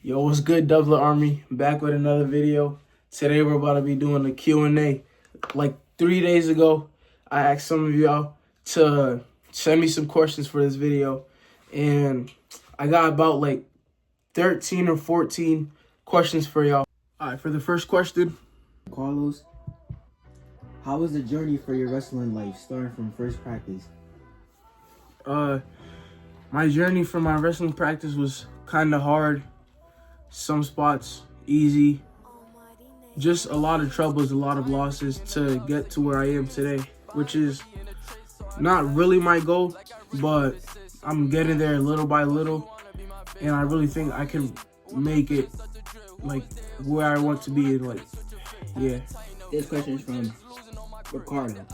Yo, what's good, Doubler Army? Back with another video. Today we're about to be doing a Q&A. Like 3 days ago, I asked some of y'all to send me some questions for this video. And I got about like 13 or 14 questions for y'all. All right, for the first question. Carlos, how was the journey for your wrestling life, starting from first practice? My journey for my wrestling practice was kind of hard. Some spots easy. Just a lot of troubles, a lot of losses to get to where I am today, which is not really my goal, but I'm getting there little by little, and I really think I can make it like where I want to be. And like, yeah. This question is from Ricardo.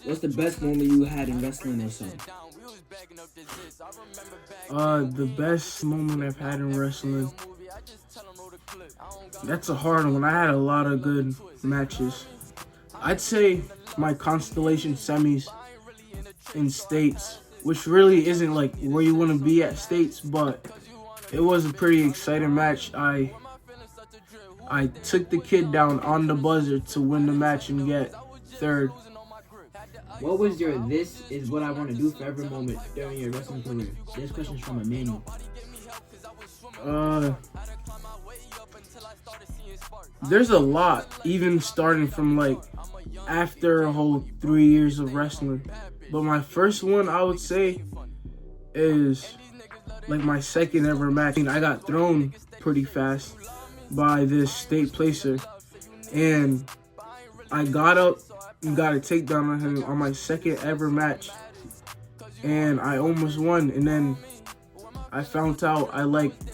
What's the best moment you had in wrestling or something? The best moment I've had in wrestling. That's a hard one. I had a lot of good matches. I'd say my Constellation semis in States, which really isn't like where you want to be at States, but it was a pretty exciting match. I took the kid down on the buzzer to win the match and get third. What was your "this is what I want to do forever" moment during your wrestling career? This question is from Emmanuel. There's a lot, even starting from like after a whole 3 years of wrestling. But my first one, I would say, is like my second ever match. I got thrown pretty fast by this state placer, and I got up and got a takedown on him on my second ever match, and I almost won. And then I found out I liked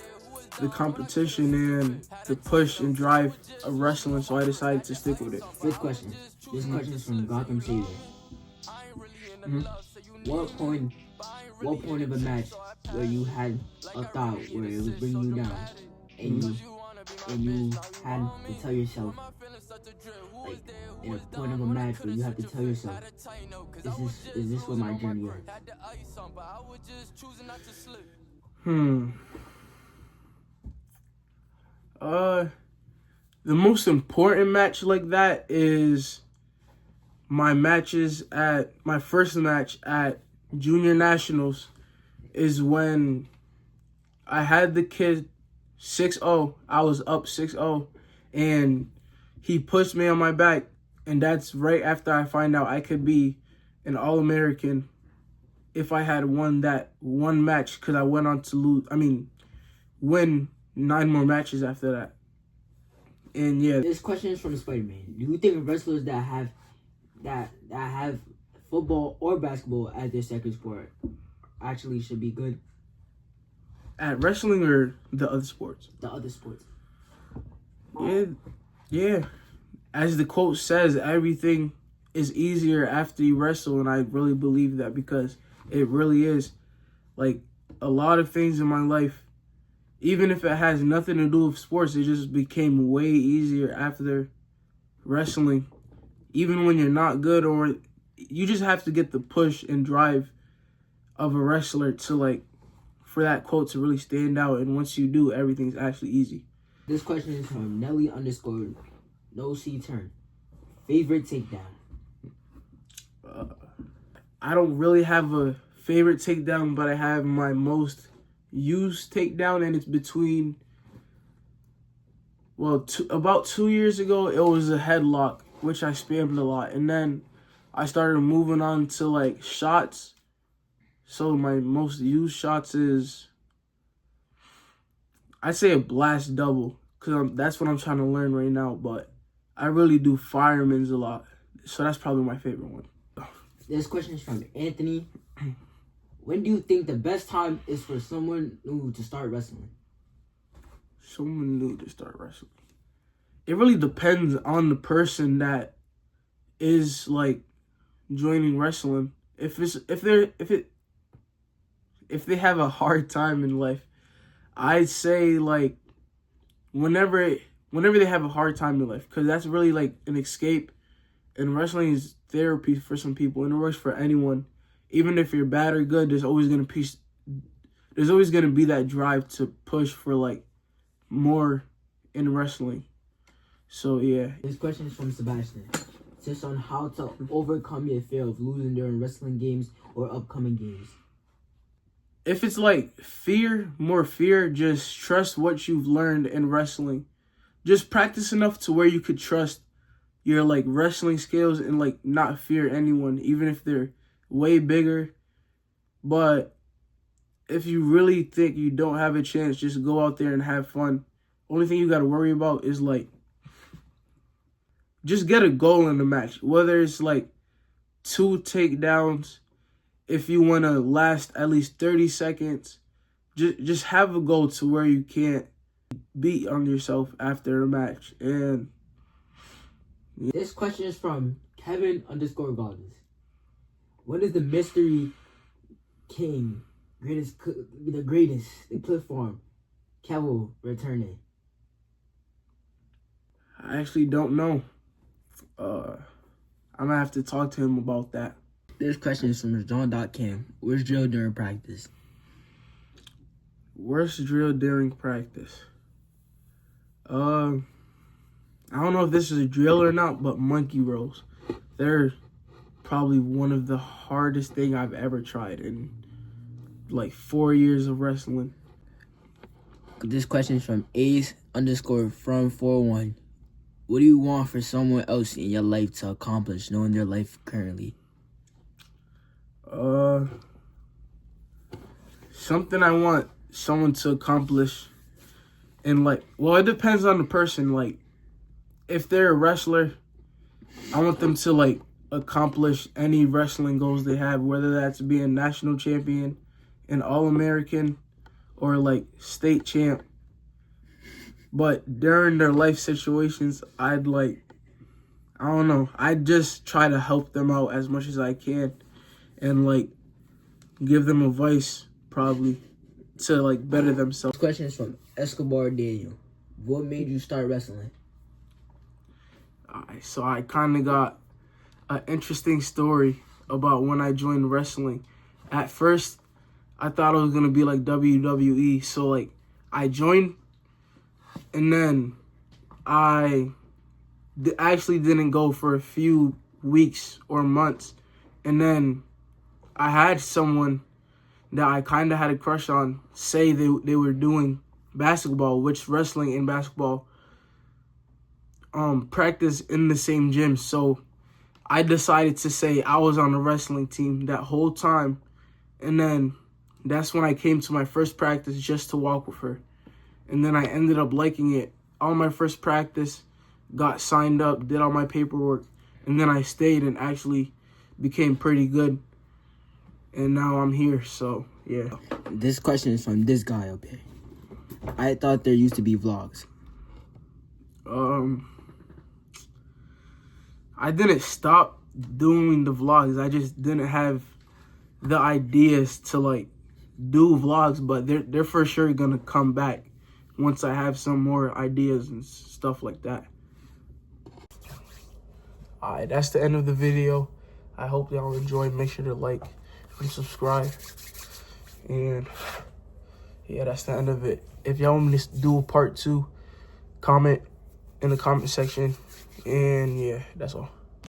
the competition and the push and drive of wrestling, so I decided to stick with it. Good question. This question is from Gotham Savior. What point of a match where you had a thought where it was bringing you down, and you had to tell yourself, like, in a point of a match where you have to tell yourself, is this what my journey is? The most important match like that is my first match at Junior Nationals is when I had the kid 6-0. I was up 6-0, and he pushed me on my back, and that's right after I find out I could be an All-American if I had won that one match, because I went on to win 9 more matches after that. And yeah. This question is from Spider-Man. Do you think wrestlers that have football or basketball as their second sport actually should be good? At wrestling or the other sports? The other sports. Yeah. As the quote says, everything is easier after you wrestle, and I really believe that, because it really is. Like, a lot of things in my life, even if it has nothing to do with sports, it just became way easier after wrestling. Even when you're not good, or you just have to get the push and drive of a wrestler to, like, for that quote to really stand out. And once you do, everything's actually easy. This question is from Nelly_no-C-turn. Favorite takedown? I don't really have a favorite takedown, but I have my most used takedown, and it's between, about 2 years ago, it was a headlock, which I spammed a lot, and then I started moving on to like shots. So my most used shots is, I'd say, a blast double, because that's what I'm trying to learn right now, but I really do firemen's a lot, so that's probably my favorite one. This question is from Anthony. When do you think the best time is for someone new to start wrestling? Someone new to start wrestling. It really depends on the person that is like joining wrestling. If they have a hard time in life, I'd say like whenever they have a hard time in life, because that's really like an escape, and wrestling is therapy for some people, and it works for anyone. Even if you're bad or good, there's always gonna be that drive to push for like more in wrestling. So yeah. This question is from Sebastian. Just on how to overcome your fear of losing during wrestling games or upcoming games. If it's like more fear, just trust what you've learned in wrestling. Just practice enough to where you could trust your like wrestling skills and like not fear anyone, even if they're way bigger. But if you really think you don't have a chance, just go out there and have fun. Only thing you got to worry about is like just get a goal in the match, whether it's like 2 takedowns. If you want to last at least 30 seconds, just have a goal to where you can't beat on yourself after a match. And this question is from Kevin_Gardens. When is the Mystery King, the Cliff Farm, Cavill returning? I actually don't know. I'm gonna have to talk to him about that. This question is from John.Cam. Where's drill during practice? Worst drill during practice? I don't know if this is a drill or not, but monkey rolls. They're probably one of the hardest thing I've ever tried in like 4 years of wrestling. This question is from Ace_from41. What do you want for someone else in your life to accomplish, knowing their life currently? Something I want someone to accomplish, and like, well, it depends on the person. Like, if they're a wrestler, I want them to like accomplish any wrestling goals they have, whether that's being national champion, an All-American, or like state champ. But during their life situations, I'd just try to help them out as much as I can and like give them advice probably to like better themselves. This question is from Escobar Daniel. What made you start wrestling? So I kind of got an interesting story about when I joined wrestling. At first, I thought it was going to be like WWE. So like I joined, and then I actually didn't go for a few weeks or months. And then I had someone that I kind of had a crush on say they were doing basketball, which wrestling and basketball practice in the same gym. So I decided to say I was on the wrestling team that whole time. And then that's when I came to my first practice just to walk with her. And then I ended up liking it. On my first practice, got signed up, did all my paperwork, and then I stayed and actually became pretty good. And now I'm here, so yeah. This question is from this guy up here. I thought there used to be vlogs. I didn't stop doing the vlogs. I just didn't have the ideas to like do vlogs, but they're for sure gonna come back once I have some more ideas and stuff like that. Alright, that's the end of the video. I hope y'all enjoyed. Make sure to like and subscribe. And yeah, that's the end of it. If y'all want me to do a part 2, comment in the comment section. And yeah, that's all.